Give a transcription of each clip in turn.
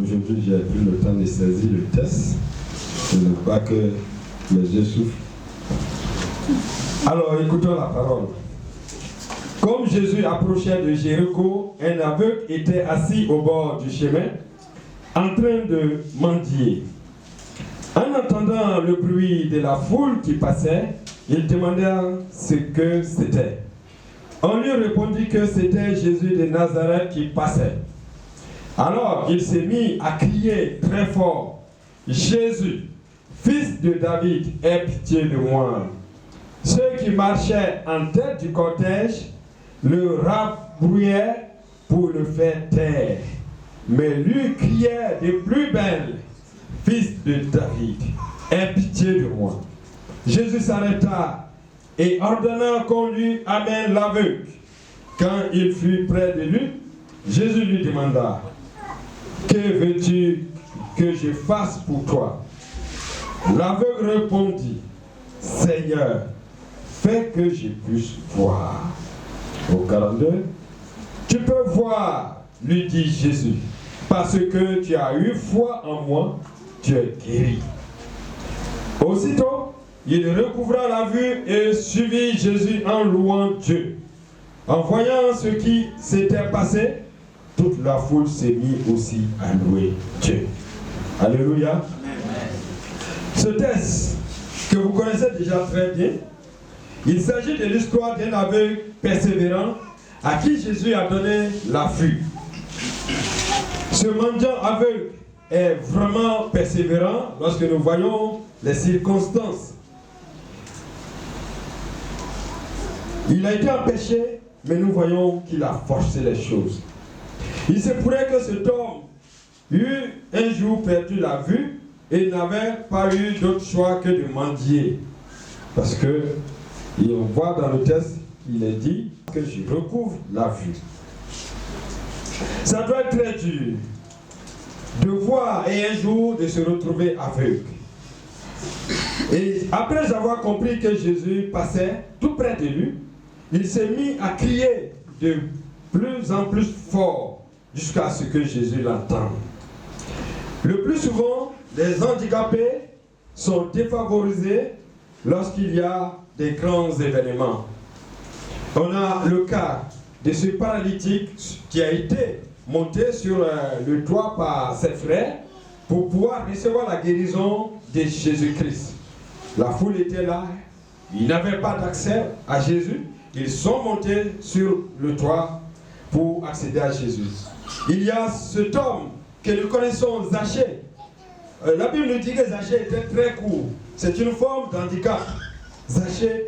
Aujourd'hui, j'ai pris le temps de saisir le test. Je ne veux pas que mes yeux souffrent. Alors, écoutons la parole. Comme Jésus approchait de Jéricho, un aveugle était assis au bord du chemin, en train de mendier. En entendant le bruit de la foule qui passait, il demanda ce que c'était. On lui répondit que c'était Jésus de Nazareth qui passait. Alors il s'est mis à crier très fort, « Jésus, fils de David, aie pitié de moi. » Ceux qui marchaient en tête du cortège le rabrouaient pour le faire taire. Mais lui criait de plus belle, « Fils de David, aie pitié de moi. » Jésus s'arrêta et ordonna qu'on lui amène l'aveugle. Quand il fut près de lui, Jésus lui demanda, « Que veux-tu que je fasse pour toi? » L'aveugle répondit, « Seigneur, fais que je puisse voir. » Au 42, « Tu peux voir, lui dit Jésus, parce que tu as eu foi en moi, tu es guéri. » Aussitôt, il recouvra la vue et suivit Jésus en louant Dieu. En voyant ce qui s'était passé, toute la foule s'est mise aussi à louer Dieu. Alléluia. Amen. Ce texte que vous connaissez déjà très bien, il s'agit de l'histoire d'un aveugle persévérant à qui Jésus a donné la vue. Ce mendiant aveugle est vraiment persévérant lorsque nous voyons les circonstances. Il a été empêché, mais nous voyons qu'il a forcé les choses. Il se pourrait que cet homme eût un jour perdu la vue et n'avait pas eu d'autre choix que de mendier. Parce que, et on voit dans le texte, il est dit que je recouvre la vue. Ça doit être très dur de voir et un jour de se retrouver aveugle. Et après avoir compris que Jésus passait tout près de lui, il s'est mis à crier de plus en plus fort jusqu'à ce que Jésus l'entende. Le plus souvent, les handicapés sont défavorisés lorsqu'il y a des grands événements. On a le cas de ce paralytique qui a été monté sur le toit par ses frères pour pouvoir recevoir la guérison de Jésus-Christ. La foule était là, ils n'avaient pas d'accès à Jésus, ils sont montés sur le toit pour accéder à Jésus. Il y a cet homme que nous connaissons, Zachée. La Bible nous dit que Zachée était très court. C'est une forme d'handicap. Zachée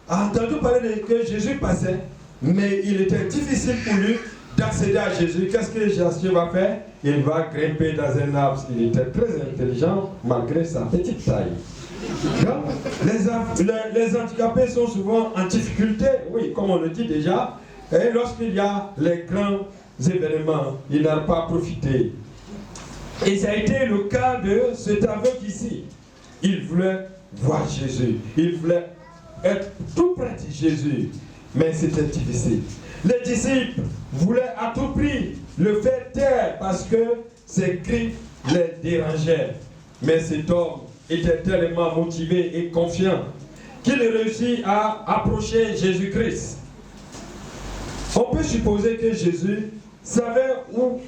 a entendu parler que Jésus passait, mais il était difficile pour lui d'accéder à Jésus. Qu'est-ce que Zachée va faire? Il va grimper dans un arbre. Il était très intelligent malgré sa petite taille. Les handicapés sont souvent en difficulté, oui, comme on le dit déjà, et lorsqu'il y a les grands événements, ils n'ont pas profité. Et ça a été le cas de cet aveugle ici. Il voulait voir Jésus. Il voulait être tout près de Jésus. Mais c'était difficile. Les disciples voulaient à tout prix le faire taire parce que ses cris les dérangeaient. Mais cet homme était tellement motivé et confiant qu'il réussit à approcher Jésus-Christ. On peut supposer que Jésus savait où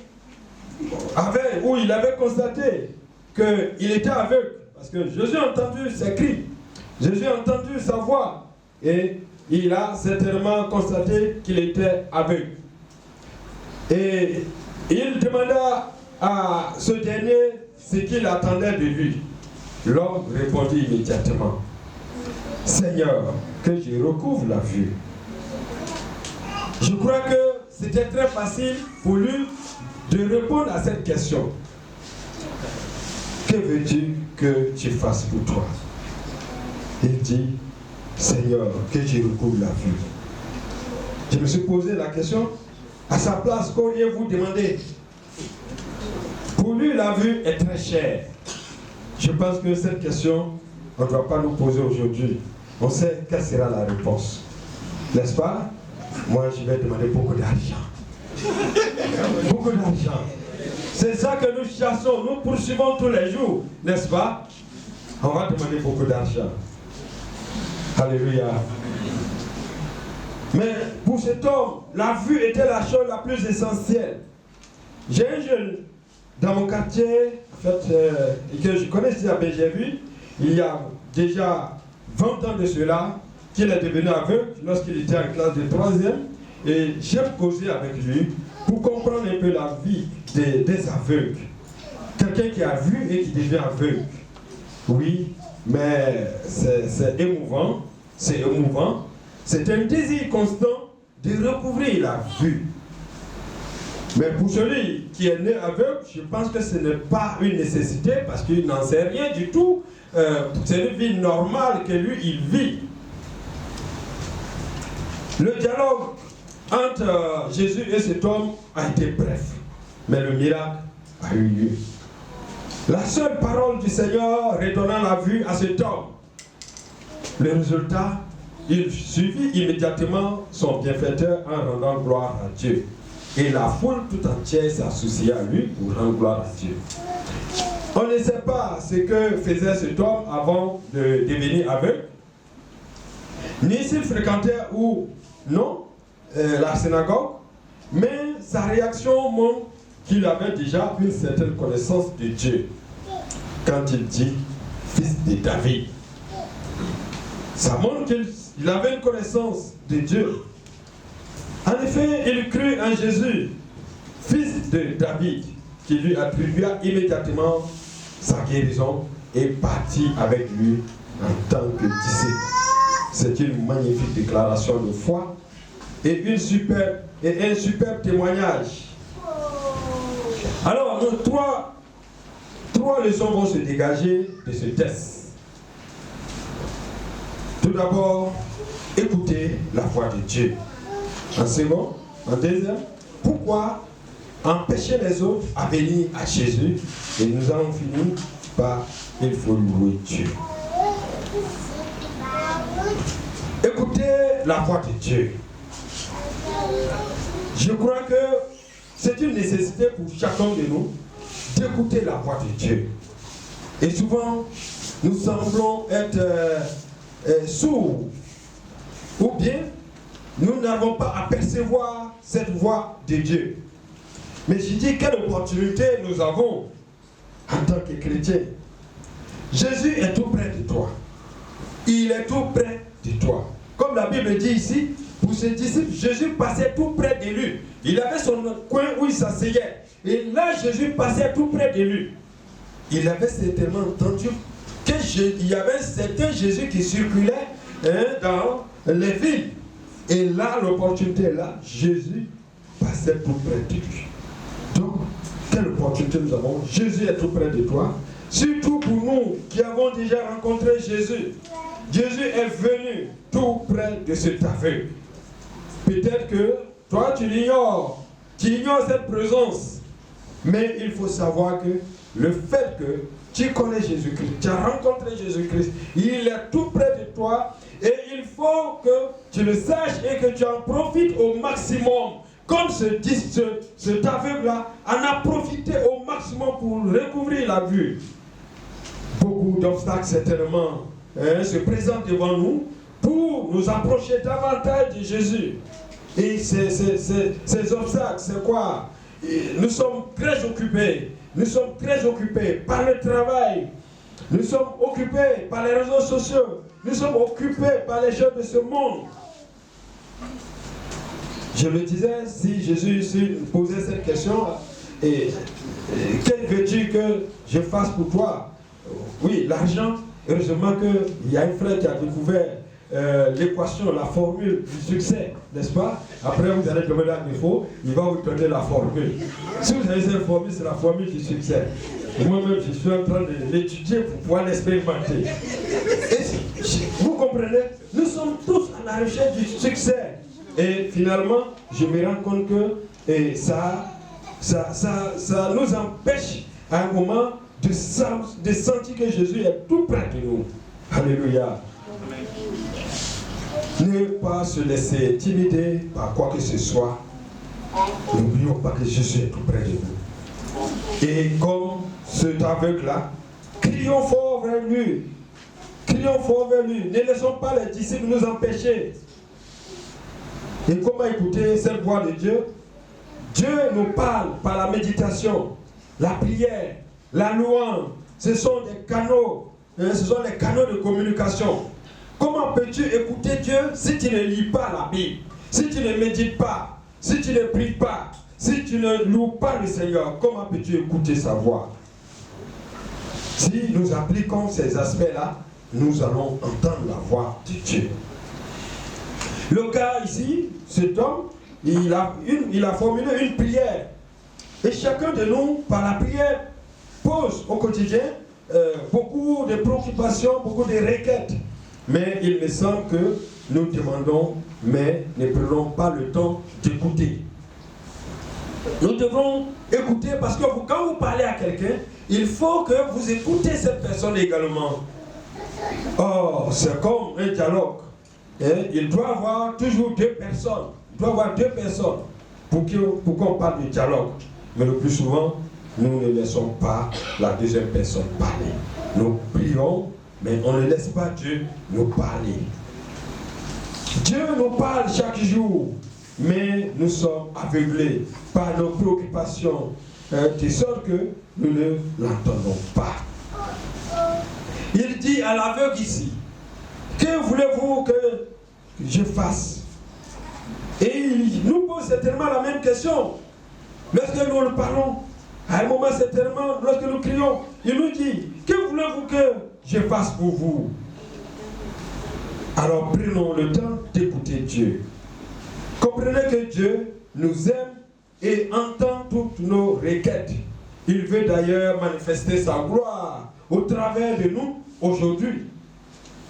il avait constaté qu'il était aveugle. Parce que Jésus a entendu ses cris. Jésus a entendu sa voix. Et il a certainement constaté qu'il était aveugle. Et il demanda à ce dernier ce qu'il attendait de lui. L'homme répondit immédiatement: Seigneur, que je recouvre la vue. Je crois que c'était très facile pour lui de répondre à cette question. Que veux-tu que tu fasses pour toi? Il dit: Seigneur, que je recouvre la vue. Je me suis posé la question, à sa place, qu'auriez-vous demandé? Pour lui, la vue est très chère. Je pense que cette question, on ne doit pas nous poser aujourd'hui. On sait quelle sera la réponse. N'est-ce pas? Moi, je vais demander beaucoup d'argent. Beaucoup d'argent. C'est ça que nous chassons, nous poursuivons tous les jours. N'est-ce pas? On va demander beaucoup d'argent. Alléluia. Mais pour cet homme, la vue était la chose la plus essentielle. J'ai un jeune dans mon quartier, en fait, que je connaissais à Bégerville, il y a déjà 20 ans de cela, qu'il est devenu aveugle lorsqu'il était en classe de 3e. Et j'ai causé avec lui pour comprendre un peu la vie des aveugles. Quelqu'un qui a vu et qui devient aveugle. Oui, mais c'est émouvant. C'est émouvant. C'est un désir constant de recouvrir la vue. Mais pour celui qui est né aveugle, je pense que ce n'est pas une nécessité parce qu'il n'en sait rien du tout. C'est une vie normale que lui, il vit. Le dialogue entre Jésus et cet homme a été bref, mais le miracle a eu lieu. La seule parole du Seigneur redonnant la vue à cet homme. Le résultat, il suivit immédiatement son bienfaiteur en rendant gloire à Dieu. Et la foule tout entière s'associait à lui pour rendre gloire à Dieu. On ne sait pas ce que faisait cet homme avant de devenir aveugle, ni s'il fréquentait ou non la synagogue, mais sa réaction montre qu'il avait déjà une certaine connaissance de Dieu. Quand il dit fils de David, ça montre qu'il avait une connaissance de Dieu. En effet, il crut en Jésus, fils de David, qui lui attribua immédiatement sa guérison et partit avec lui en tant que disciple. C'est une magnifique déclaration de foi et un superbe témoignage. Alors, trois leçons vont se dégager de ce test. Tout d'abord, écoutez la voix de Dieu. En second, en deuxième, pourquoi empêcher les autres à venir à Jésus? Et nous allons finir par il faut louer Dieu. Écoutez la voix de Dieu. Je crois que c'est une nécessité pour chacun de nous d'écouter la voix de Dieu. Et souvent, nous semblons être sourds. Ou bien, nous n'avons pas à percevoir cette voix de Dieu. Mais je dis, quelle opportunité nous avons en tant que chrétiens. Jésus est tout près de toi. Il est tout près de toi. Comme la Bible dit ici, pour ses disciples, Jésus passait tout près de lui. Il avait son coin où il s'asseyait. Et là, Jésus passait tout près de lui. Il avait certainement entendu qu'il y avait un certain Jésus qui circulait dans les villes. Et là, l'opportunité est là. Jésus passait tout près de lui. Donc, quelle opportunité nous avons? Jésus est tout près de toi. Surtout pour nous qui avons déjà rencontré Jésus. Jésus est venu tout près de cet aveugle. Peut-être que toi tu l'ignores. Tu ignores cette présence. Mais il faut savoir que le fait que tu connais Jésus-Christ, tu as rencontré Jésus-Christ, il est tout près de toi et il faut que tu le saches et que tu en profites au maximum. Comme cet aveugle-là en a profité au maximum pour recouvrir la vue. Beaucoup d'obstacles certainement se présentent devant nous pour nous approcher davantage de Jésus. Et ces obstacles, c'est quoi? Nous sommes très occupés. Nous sommes très occupés par le travail. Nous sommes occupés par les réseaux sociaux. Nous sommes occupés par les choses de ce monde. Je le disais, si Jésus posait cette question, quel veux-tu que je fasse pour toi? Oui, l'argent. Heureusement qu'il y a un frère qui a découvert l'équation, la formule du succès, n'est-ce pas? Après, vous allez demander à défaut, il va vous donner la formule. Si vous avez cette formule, c'est la formule du succès. Moi-même, je suis en train de l'étudier pour pouvoir l'expérimenter. Vous comprenez? Nous sommes tous à la recherche du succès. Et finalement, je me rends compte que ça nous empêche à un moment de sentir que Jésus est tout près de nous. Alléluia. Ne pas se laisser intimider par quoi que ce soit. N'oublions pas que Jésus est tout près de nous. Et comme cet aveugle-là, crions fort vers lui. Crions fort vers lui. Ne laissons pas les disciples nous empêcher. Et comment écouter cette voix de Dieu? Dieu nous parle par la méditation, la prière, la louange. Ce sont des canaux, ce sont les canaux de communication. Comment peux-tu écouter Dieu si tu ne lis pas la Bible, si tu ne médites pas, si tu ne pries pas, si tu ne loues pas le Seigneur? Comment peux-tu écouter sa voix? Si nous appliquons ces aspects-là, nous allons entendre la voix de Dieu. Le cas ici, cet homme, il a formulé une prière. Et chacun de nous, par la prière, pose au quotidien beaucoup de préoccupations, beaucoup de requêtes. Mais il me semble que nous demandons, mais ne prenons pas le temps d'écouter. Nous devons écouter parce que quand vous parlez à quelqu'un, il faut que vous écoutez cette personne également. Oh, c'est comme un dialogue. Il doit y avoir toujours deux personnes. Il doit y avoir deux personnes pour qu'on parle de dialogue. Mais le plus souvent, nous ne laissons pas la deuxième personne parler. Nous prions, mais on ne laisse pas Dieu nous parler. Dieu nous parle chaque jour, mais nous sommes aveuglés par nos préoccupations, de sorte que nous ne l'entendons pas. Il dit à l'aveugle ici, que voulez-vous que je fasse? Et il nous pose certainement la même question. Lorsque nous le parlons, à un moment certainement, lorsque nous crions, il nous dit, que voulez-vous que je fasse pour vous? Alors prenons le temps d'écouter Dieu. Comprenez que Dieu nous aime et entend toutes nos requêtes. Il veut d'ailleurs manifester sa gloire au travers de nous aujourd'hui,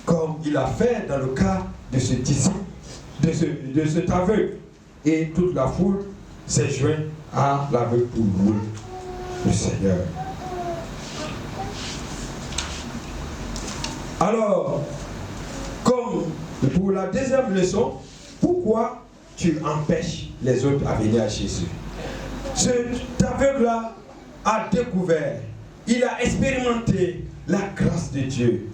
comme il a fait dans le cas de ce disciple, de cet aveugle. Et toute la foule s'est jointe à l'aveugle pour louer le Seigneur. Alors, comme pour la deuxième leçon, pourquoi tu empêches les autres à venir à Jésus? Cet aveugle-là a découvert, il a expérimenté la grâce de Dieu.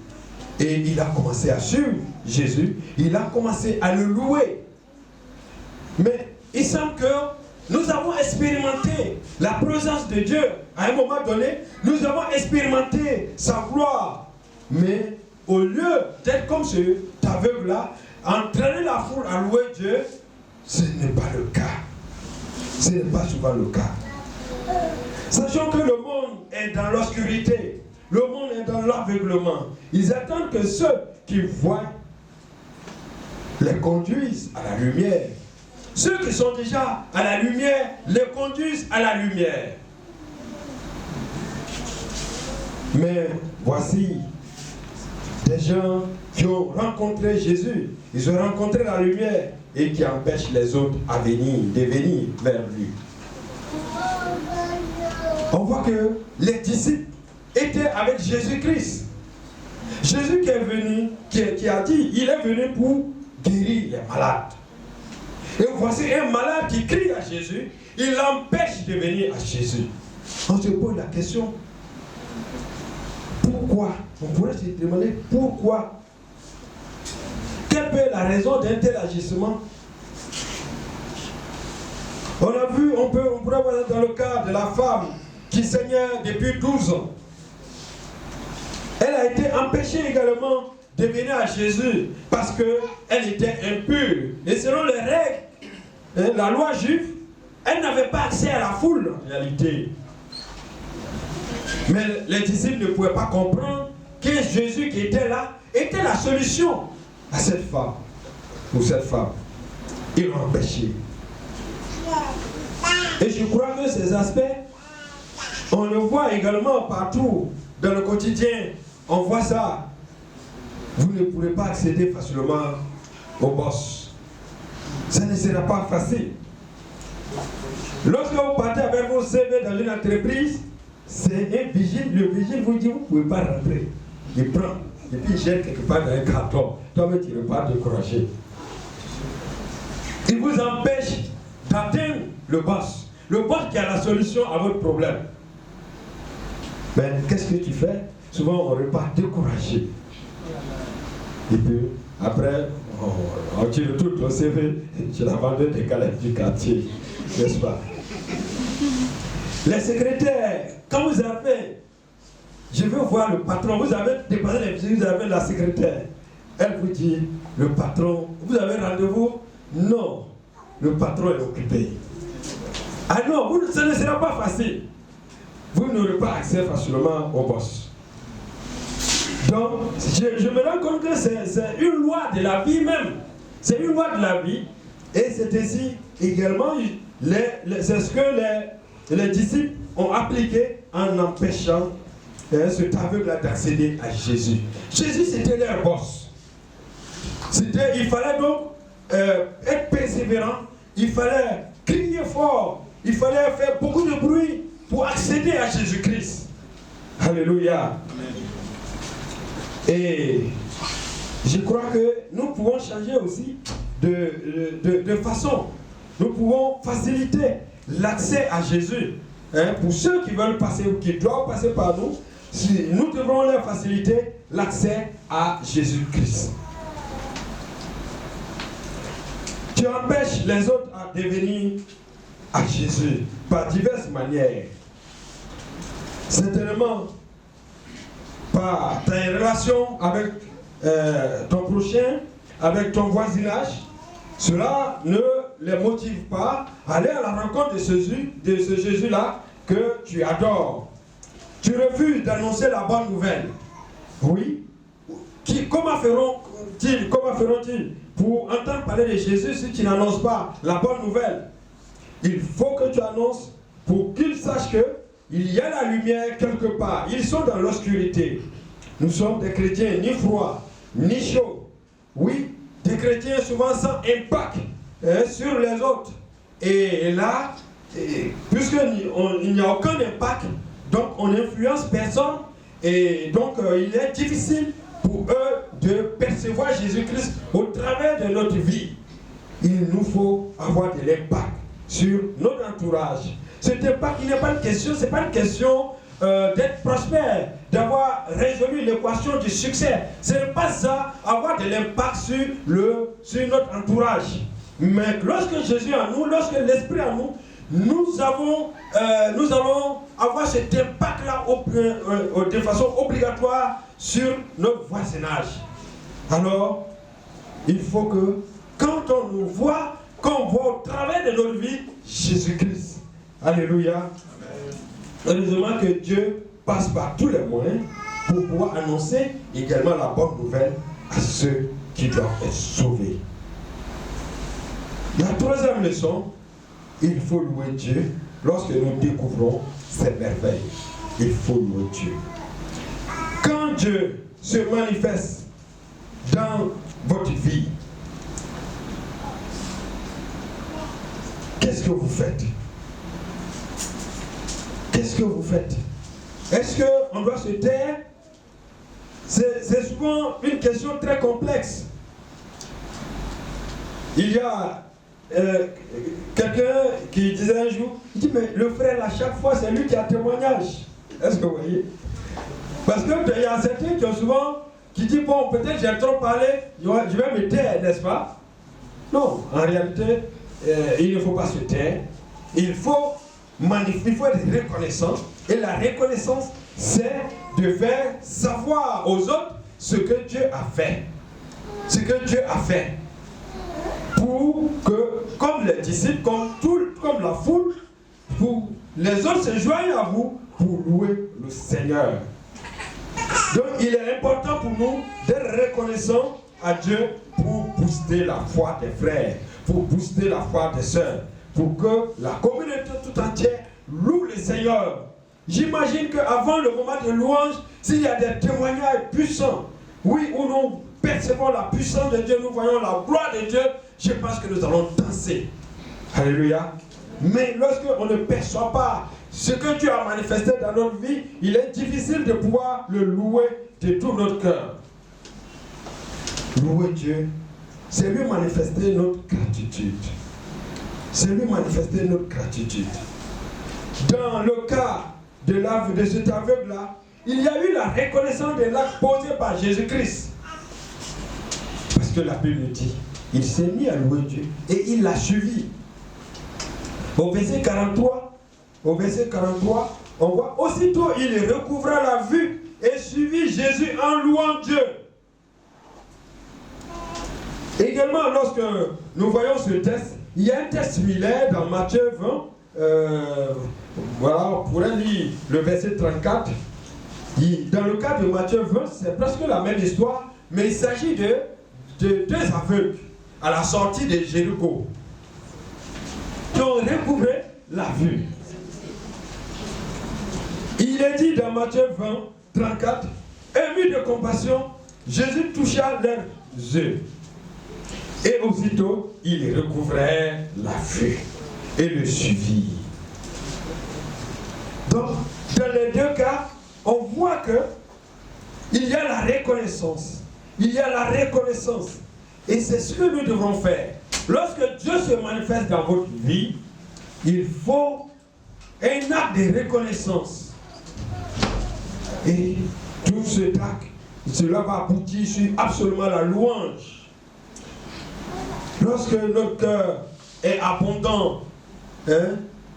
Et il a commencé à suivre Jésus, il a commencé à le louer. Mais il semble que nous avons expérimenté la présence de Dieu. À un moment donné, nous avons expérimenté sa gloire. Mais au lieu d'être comme cet aveugle-là, entraîner la foule à louer Dieu, ce n'est pas le cas. Ce n'est pas souvent le cas. Sachant que le monde est dans l'obscurité, le monde est dans l'aveuglement. Ils attendent que ceux qui voient les conduisent à la lumière. Ceux qui sont déjà à la lumière les conduisent à la lumière. Mais voici des gens qui ont rencontré Jésus. Ils ont rencontré la lumière et qui empêchent les autres de venir vers lui. on voit que les disciples étaient avec Jésus-Christ. Jésus qui est venu, qui a dit, il est venu pour guérir les malades. Et voici un malade qui crie à Jésus, il l'empêche de venir à Jésus. On se pose la question, pourquoi? On pourrait se demander pourquoi? Quelle peut être la raison d'un tel agissement? On a vu, on pourrait voir dans le cas de la femme qui saignait depuis 12 ans. Elle a été empêchée également de venir à Jésus parce qu'elle était impure. Et selon les règles, la loi juive, elle n'avait pas accès à la foule en réalité. Mais les disciples ne pouvaient pas comprendre que Jésus qui était là était la solution à cette femme. Pour cette femme. Ils l'ont empêché. Et je crois que ces aspects, on le voit également partout dans le quotidien. On voit ça. Vous ne pourrez pas accéder facilement au boss. Ça ne sera pas facile. Lorsque vous partez avec vos CV dans une entreprise, c'est un vigile. Le vigile vous dit, vous ne pouvez pas rentrer. Il prend, et puis il jette quelque part dans un carton. Toi-même, tu ne vas pas décourager. Il vous empêche d'atteindre le boss. Le boss qui a la solution à votre problème. Mais qu'est-ce que tu fais? Souvent, on repart découragé. Et puis, après, on tire tout ton CV. Tu l'as vendu des galettes du quartier. N'est-ce pas? Les secrétaires, quand vous avez, je veux voir le patron, vous avez dépassé les visites, vous avez la secrétaire. Elle vous dit, le patron, vous avez rendez-vous? Non, le patron est occupé. Ah non, ce ne sera pas facile. Vous n'aurez pas accès facilement au boss. Donc, je me rends compte que c'est une loi de la vie même. C'est une loi de la vie. Et c'est ici également, c'est ce que les disciples ont appliqué en empêchant cet aveugle d'accéder à Jésus. Jésus, c'était leur boss. Il fallait donc être persévérant. Il fallait crier fort. Il fallait faire beaucoup de bruit pour accéder à Jésus-Christ. Alléluia. Amen. Et je crois que nous pouvons changer aussi de façon. Nous pouvons faciliter l'accès à Jésus. Pour ceux qui veulent passer ou qui doivent passer par nous, nous devrons leur faciliter l'accès à Jésus-Christ. Tu empêches les autres à devenir à Jésus par diverses manières. Certainement par ta relation avec ton prochain, avec ton voisinage. Cela ne les motive pas à aller à la rencontre de ce Jésus-là que tu adores. Tu refuses d'annoncer la bonne nouvelle. Oui. Comment feront-ils pour entendre parler de Jésus si tu n'annonces pas la bonne nouvelle? Il faut que tu annonces pour qu'ils sachent qu'il y a la lumière quelque part. Ils sont dans l'obscurité. Nous sommes des chrétiens ni froids, ni chauds. Oui, des chrétiens souvent sans impact sur les autres. Et là, puisqu'il n'y a aucun impact, donc on n'influence personne. Et donc il est difficile pour eux de percevoir Jésus-Christ au travers de notre vie. Il nous faut avoir de l'impact sur notre entourage. Cet impact, il n'est pas une question, c'est pas une question d'être prospère, d'avoir résolu l'équation du succès. Ce n'est pas ça, avoir de l'impact sur notre entourage. Mais lorsque Jésus est en nous, lorsque l'Esprit est en nous, nous allons avoir cet impact-là de façon obligatoire sur notre voisinage. Alors, il faut que, quand on nous voit, qu'on voit au travers de notre vie Jésus-Christ. Alléluia. Heureusement que Dieu passe par tous les moyens pour pouvoir annoncer également la bonne nouvelle à ceux qui doivent être sauvés. La troisième leçon, il faut louer Dieu lorsque nous découvrons ses merveilles. Il faut louer Dieu. Quand Dieu se manifeste dans votre vie, qu'est-ce que vous faites? qu'est-ce que vous faites? Est-ce qu'on doit se taire? C'est souvent une question très complexe. Il y a quelqu'un qui disait un jour, il dit, mais le frère, à chaque fois, c'est lui qui a témoignage. Est-ce que vous voyez? Parce qu'il y a certains qui ont souvent, qui disent, bon, peut-être j'ai trop parlé, je vais me taire, n'est-ce pas? Non, en réalité, il ne faut pas se taire. Il faut être reconnaissant. Et la reconnaissance, c'est de faire savoir aux autres ce que Dieu a fait. Ce que Dieu a fait. Pour que, comme les disciples, comme la foule, pour les autres se joignent à vous pour louer le Seigneur. Donc il est important pour nous d'être reconnaissants à Dieu pour booster la foi des frères, pour booster la foi des sœurs, pour que la communauté tout entière loue le Seigneur. J'imagine qu'avant le moment de louange, s'il y a des témoignages puissants, oui, où nous percevons la puissance de Dieu, nous voyons la gloire de Dieu, je pense que nous allons danser. Alléluia. Mais lorsqu'on ne perçoit pas ce que Dieu a manifesté dans notre vie, il est difficile de pouvoir le louer de tout notre cœur. Louer Dieu, c'est lui manifester notre gratitude. C'est lui manifester notre gratitude. Dans le cas de cet aveugle-là, il y a eu la reconnaissance de l'acte posé par Jésus-Christ. Parce que la Bible dit, il s'est mis à louer Dieu et il l'a suivi. Au verset 43, on voit aussitôt il recouvra la vue et suivit Jésus en louant Dieu. Également, lorsque nous voyons ce texte, il y a un texte similaire dans Matthieu 20. Voilà, on pourrait lire le verset 34. Dans le cas de Matthieu 20, c'est presque la même histoire, mais il s'agit de deux aveugles à la sortie de Jéricho qui ont recouvré la vue. Il est dit dans Matthieu 20, 34, ému de compassion, Jésus toucha leurs yeux. Et aussitôt, il recouvrait la vue et le suivit. Donc, dans les deux cas, on voit que il y a la reconnaissance. Il y a la reconnaissance. Et c'est ce que nous devons faire. Lorsque Dieu se manifeste dans votre vie, il faut un acte de reconnaissance. Et tout cet acte, cela va aboutir sur absolument la louange. Lorsque notre cœur est abondant,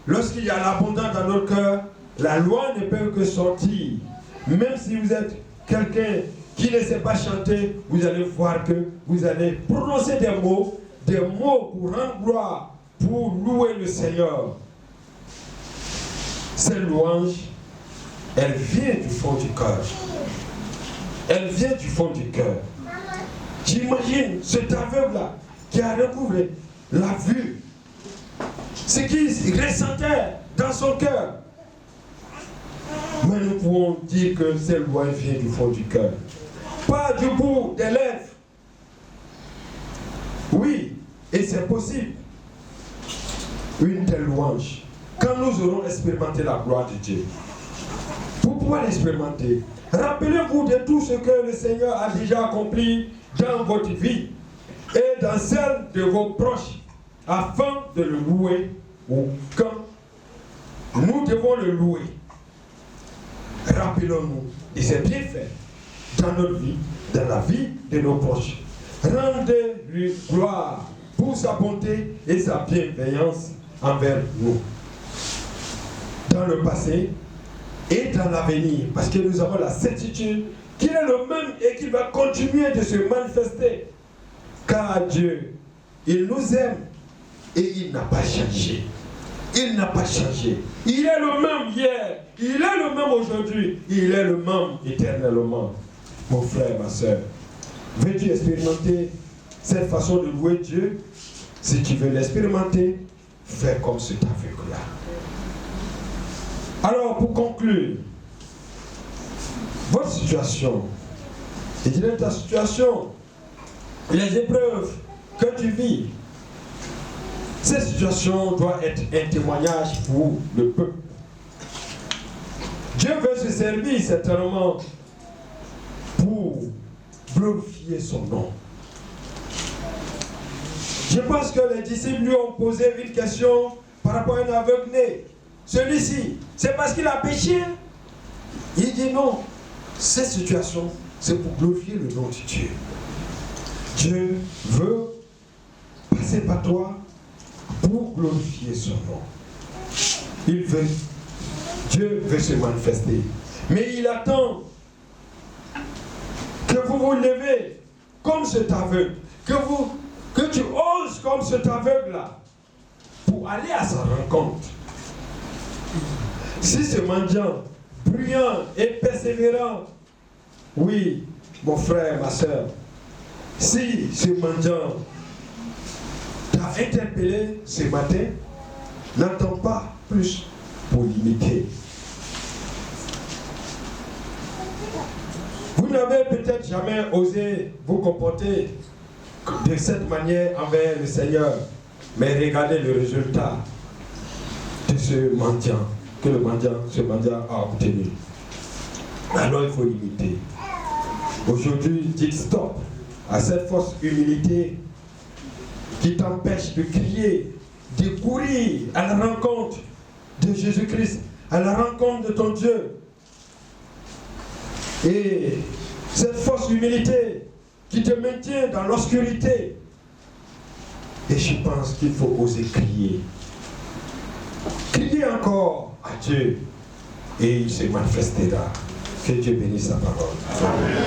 lorsqu'il y a l'abondance dans notre cœur, la louange ne peut que sortir. Même si vous êtes quelqu'un qui ne sait pas chanter, vous allez voir que vous allez prononcer des mots pour rendre gloire, pour louer le Seigneur. Cette louange, elle vient du fond du cœur. Elle vient du fond du cœur. J'imagine cet aveugle-là qui a recouvré la vue, ce qu'il ressentait dans son cœur. Mais nous pouvons dire que cette louange vient du fond du cœur. Pas du bout des lèvres. Oui, et c'est possible. Une telle louange. Quand nous aurons expérimenté la gloire de Dieu. Pour pouvoir l'expérimenter, rappelez-vous de tout ce que le Seigneur a déjà accompli dans votre vie et dans celle de vos proches, afin de le louer ou quand nous devons le louer. Rappelons-nous, et c'est bien fait dans notre vie, dans la vie de nos proches. Rendez-lui gloire pour sa bonté et sa bienveillance envers nous. Dans le passé et dans l'avenir, parce que nous avons la certitude qu'il est le même et qu'il va continuer de se manifester. Car Dieu, il nous aime et il n'a pas changé. Il n'a pas changé. Il est le même hier, il est le même aujourd'hui, il est le même éternellement. Mon frère, ma soeur, veux-tu expérimenter cette façon de louer Dieu? Si tu veux l'expérimenter, fais comme cet aveugle-là. Alors, pour conclure, votre situation, je dirais ta situation, les épreuves que tu vis, cette situation doit être un témoignage pour le peuple. Dieu veut se servir certainement pour glorifier son nom. Je pense que les disciples lui ont posé une question par rapport à un aveugle-né. Celui-ci, c'est parce qu'il a péché? Il dit non. Cette situation, c'est pour glorifier le nom de Dieu. Dieu veut passer par toi pour glorifier son nom. Dieu veut se manifester. Mais il attend que vous vous levez comme cet aveugle, que tu oses comme cet aveugle-là, pour aller à sa rencontre. Si ce mendiant, bruyant et persévérant, oui, mon frère, ma soeur, si ce mendiant t'a interpellé ce matin, n'attends pas plus pour l'imiter. Vous n'avez peut-être jamais osé vous comporter de cette manière envers le Seigneur, mais regardez le résultat de ce mendiant, que ce mendiant a obtenu. Alors il faut l'imiter. Aujourd'hui, dites stop à cette fausse humilité qui t'empêche de crier, de courir à la rencontre de Jésus-Christ, à la rencontre de ton Dieu. Et cette fausse humilité qui te maintient dans l'obscurité. Et je pense qu'il faut oser crier. Crier encore à Dieu et il se manifestera. Que Dieu bénisse sa parole. Amen.